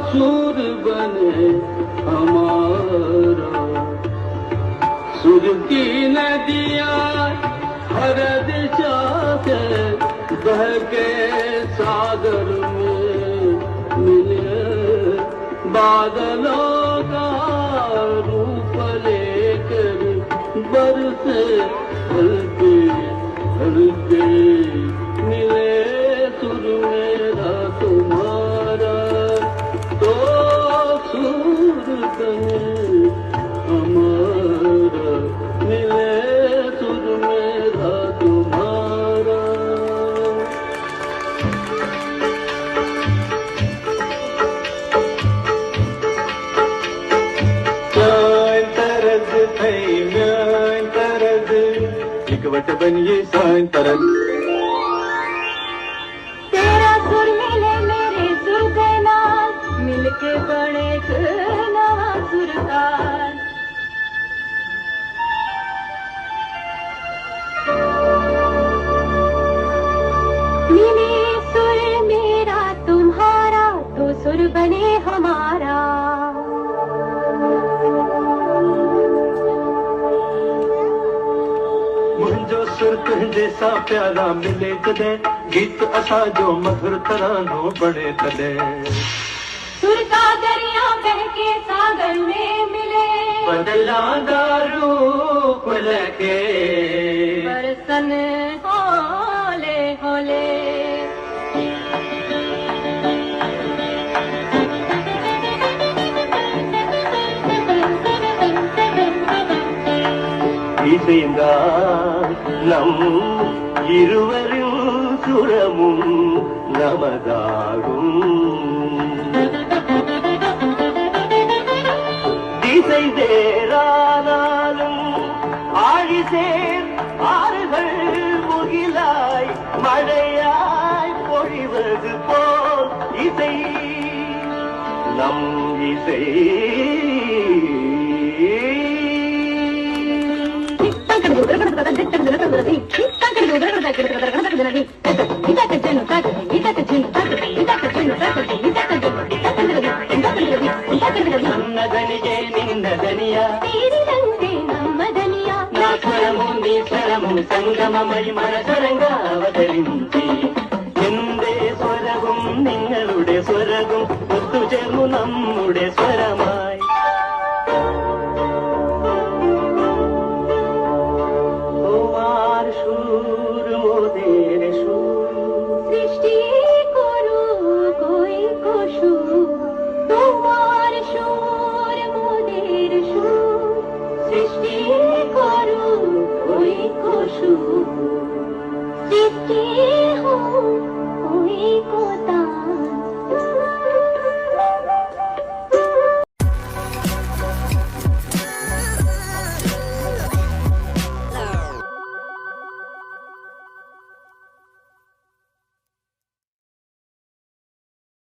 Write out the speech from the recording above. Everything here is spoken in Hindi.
सुर बने हमारा। सुर की नदियाँ हर दिशा से बह के सागर में मिले, बादलों का रूप लेकर बरसे हल्के हल्के मिले सुर मेरा तुम्हारा। तो सुर बने हमारा, मिले सुर मेरा तुम्हारा। सान तरद थई म्यान तरद, इकवट बनिए सान तरद। तेरा सुर मिले मेरे सुर के नाल, मिलके बने एक नवा सुरताल। मिले सुर मेरा तुम्हारा, तो सुर बने हमारा। मुंहिंजो सुर तुंहिंजे सां प्यारा मिले तॾहिं, गीत असां जो मधुर तरानो बणे तॾहिं। सुर का दरिया बह के सागर में मिले, बदलांदा रूप लगे बरसन होले होले। நம் இருவரின் சுரமும் நமதாகும். திசை வேறானாலும் ஆழிசேர் ஆறுகள் முகிலாய் மழையாய் பொழிவது போல் இசை நம் இசை. నన్నదనియే నిన్నదనియా, తీరినంతే నమ్మదనియా, నా స్వరము నీ స్వరము സംഗമമായി മനസ്സരംഗ അവതരിഞ്ചി. എന്റെ സ്വരവും നിങ്ങളുടെ സ്വരവും ഒത്തുചേർന്നു നമ്മുടെ സ്വരമായി. তোমার সুর মোদের সুর, সৃষ্টি করু কই কসু। তোমার সুর মোদের সুর, সৃষ্টি করু কই কসু। সৃষ্টি হো